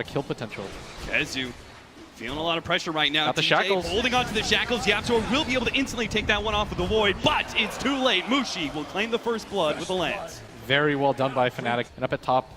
Kill potential. KnockOut feeling a lot of pressure right now. Got the TJ shackles. holding on to the shackles. YapzOr will be able to instantly take that one off of the Void, but it's too late. Mushi will claim the first blood with the lance. Very well done by Fnatic. And up at top,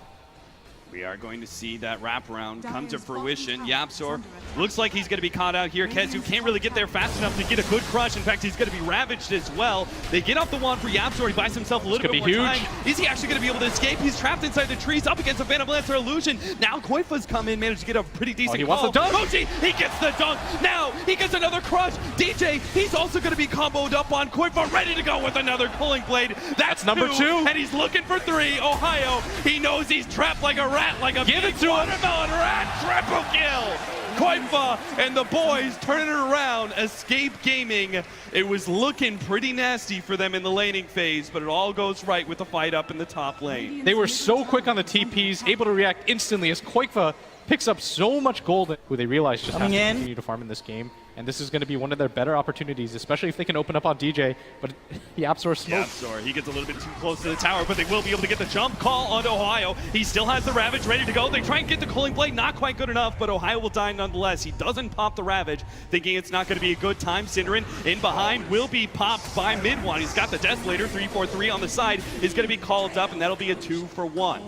we are going to see that wraparound come to fruition. YapzOr looks like he's going to be caught out here. KnockOut can't really get there fast enough to get a good crush. In fact, he's going to be ravaged as well. They get off the wand for YapzOr. He buys himself a little bit more time. Is he actually going to be able to escape? He's trapped inside the trees up against a Phantom Lancer illusion. Now Koifa's come in, managed to get a pretty decent he wants the dunk. Mochi, he gets the dunk. Now he gets another crush. DJ, he's also going to be comboed up on Koifa, ready to go with another Cooling Blade. That's number two. And he's looking for three. Ohio, he knows he's trapped like a rat, like a Give it to watermelon rat. Triple kill. Koifa and the boys turning it around. Escape Gaming. It was looking pretty nasty for them in the laning phase, but it all goes right with the fight up in the top lane. they were so quick on the TPs, able to react instantly as Koifa picks up so much gold, who they realize just has to continue to farm in this game. And this is going to be one of their better opportunities, especially if they can open up on DJ. But YapzOr smokes. YapzOr, he gets a little bit too close to the tower, but they will be able to get the jump call onto Ohio. He still has the Ravage ready to go. They try and get the Cooling Blade, not quite good enough, but Ohio will die nonetheless. He doesn't pop the Ravage, thinking it's not going to be a good time. Synderen in behind will be popped by mid-one. He's got the Desolator, 3-4-3 on the side, is going to be called up, and that'll be a 2-for-1.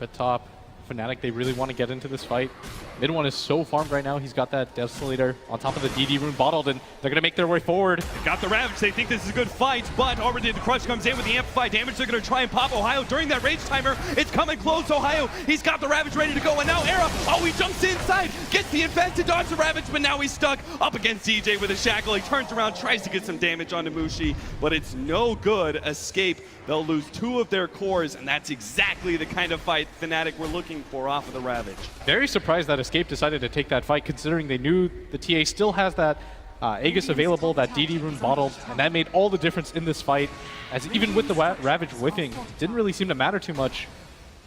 At top, Fnatic, they really want to get into this fight. Mid-one is so farmed right now. He's got that Desolator on top of the DD rune bottled, and they're going to make their way forward. They've got the Ravage. They think this is a good fight, but already the Crush comes in with the amplified damage. They're going to try and pop Ohio during that Rage Timer. It's coming close. Ohio, he's got the Ravage ready to go, and now Era, oh, he jumps inside, gets the Infest to dodge the Ravage, but now he's stuck up against DJ with a shackle. He turns around, tries to get some damage onto Mushi, but it's no good. Escape, they'll lose 2 of their cores, and that's exactly the kind of fight Fnatic were looking for off of the Ravage. Very surprised that Escape decided to take that fight, considering they knew the TA still has that Aegis available, that DD rune bottled, and that made all the difference in this fight, as even with the Ravage whiffing, didn't really seem to matter too much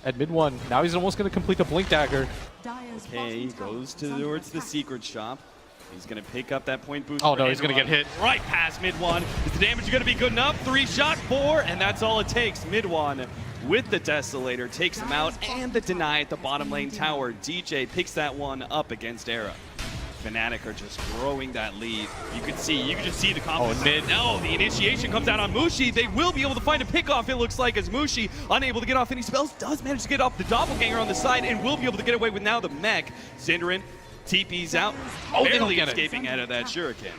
at mid-one. Now he's almost going to complete the Blink Dagger. Okay, he goes towards the secret shop. He's going to pick up that point boost. Oh no, he's going to get hit. Right past mid-one. Is the damage going to be good enough? 3-shot, 4, and that's all it takes. Mid-one with the Desolator takes him out, and the deny at the bottom lane tower. DJ picks that one up against Era. Fnatic are just growing that lead. You could just see the confidence. Oh, mid. No, the initiation comes out on Mushi. They will be able to find a pickoff, it looks like, as Mushi, unable to get off any spells, does manage to get off the Doppelganger on the side, and will be able to get away with now the mech. Synderen TP's out, barely escaping out of that Shuriken.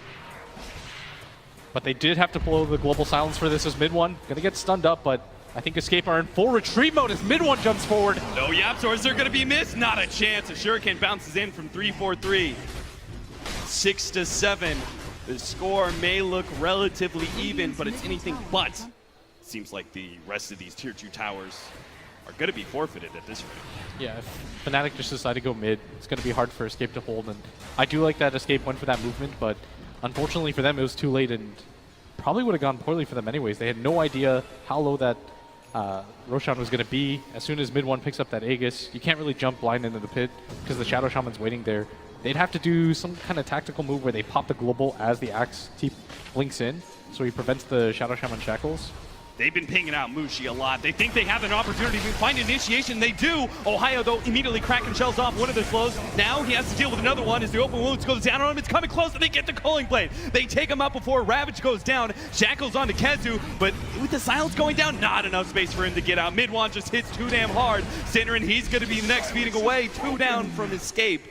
But they did have to blow the global silence for this as mid-one. Gonna get stunned up, but I think Escape are in full retreat mode as mid-one jumps forward. No YapzOr, is there going to be missed? Not a chance. A Shuriken bounces in from 3-4-3. 6-7. The score may look relatively even, but it's anything but. Seems like the rest of these tier 2 towers are going to be forfeited at this rate. Yeah, if Fnatic just decide to go mid, it's going to be hard for Escape to hold. And I do like that Escape went for that movement, but unfortunately for them, it was too late and probably would have gone poorly for them anyways. They had no idea how low that Roshan was going to be. As soon as mid-one picks up that Aegis, you can't really jump blind into the pit because the Shadow Shaman's waiting there. They'd have to do some kind of tactical move where they pop the global as the Axe blinks in, so he prevents the Shadow Shaman shackles. They've been pinging out Mushi a lot. They think they have an opportunity to find initiation. They do. Ohio, though, immediately cracking shells off one of their slows. Now he has to deal with another one as the open wounds goes down on him. It's coming close, and they get the Cooling Blade. They take him out before Ravage goes down. Shackles onto KnockOut, but with the silence going down, not enough space for him to get out. Mid-one just hits too damn hard. Synderen, he's going to be the next feeding away. 2 down from Escape.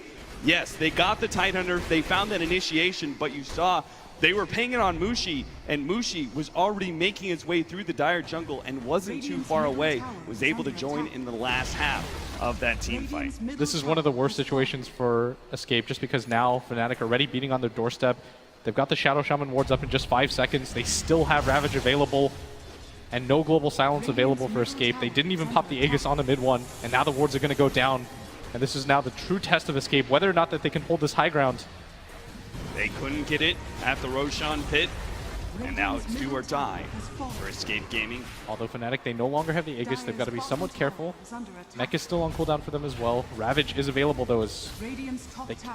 Yes, they got the Tidehunter. They found that initiation, but you saw they were pinging on Mushi, and Mushi was already making his way through the dire jungle and wasn't too far away, was able to join in the last half of that team fight. This is one of the worst situations for Escape, just because now Fnatic are already beating on their doorstep. They've got the Shadow Shaman wards up in just 5 seconds. They still have Ravage available, and no global silence available for Escape. They didn't even pop the Aegis on the mid-one, and now the wards are going to go down. And this is now the true test of Escape, whether or not that they can hold this high ground. They couldn't get it at the Roshan pit, and now it's do or die for Escape Gaming. Although Fnatic, they no longer have the Aegis, they've got to be somewhat careful. Mech is still on cooldown for them as well. Ravage is available though, as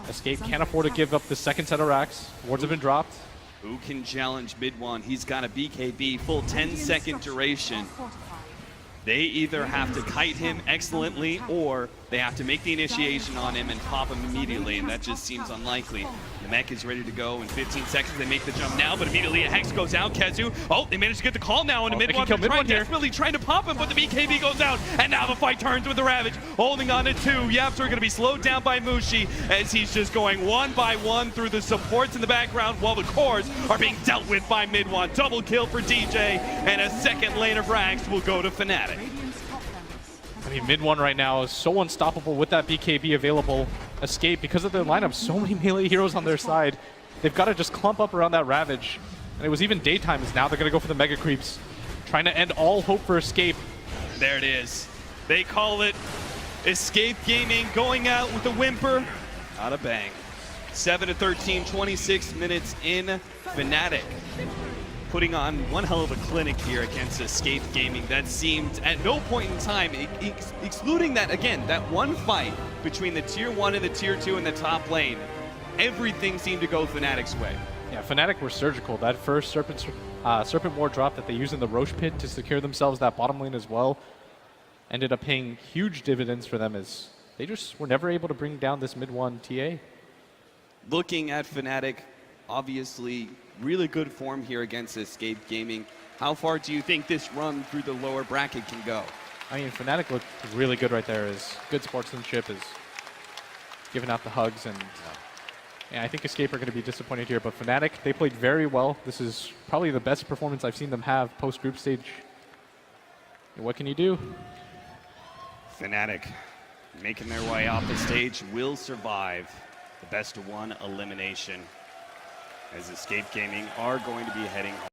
Escape can't afford to give up the second set of racks. Wards have been dropped. Who can challenge mid-one? He's got a BKB, full 10-second duration. They either have to kite him excellently or They have to make the initiation on him and pop him immediately, and that just seems unlikely. The mech is ready to go in 15 seconds. They make the jump now, but immediately a Hex goes out. Kezu, oh, they managed to get the call now into mid one. They're desperately trying to pop him, but the BKB goes out, and now the fight turns with the Ravage. Holding on to 2. Yaps are going to be slowed down by Mushi as he's just going one by one through the supports in the background while the cores are being dealt with by mid one. Double kill for DJ, and a second lane of Rags will go to Fnatic. I mean, mid one right now is so unstoppable with that BKB available. Escape, because of their lineup, so many melee heroes on their side. They've got to just clump up around that Ravage. And it was even daytime, as now they're going to go for the Mega Creeps, trying to end all hope for Escape. There it is. They call it Escape Gaming going out with a whimper. Not a bang. 7-13, 26 minutes in. Fnatic putting on one hell of a clinic here against Escape Gaming. That seemed at no point in time, excluding that, again, that one fight between the tier 1 and the tier 2 in the top lane, everything seemed to go Fnatic's way. Yeah, Fnatic were surgical. That first Serpent Ward drop that they used in the Roche Pit to secure themselves that bottom lane as well ended up paying huge dividends for them, as they just were never able to bring down this mid one TA. Looking at Fnatic, obviously really good form here against Escape Gaming. How far do you think this run through the lower bracket can go? I mean, Fnatic looked really good right there. As good sportsmanship, is giving out the hugs, and yeah, I think Escape are going to be disappointed here. But Fnatic, they played very well. This is probably the best performance I've seen them have post group stage. What can you do? Fnatic making their way off the stage will survive the best of 1 elimination, as Escape Gaming are going to be heading home.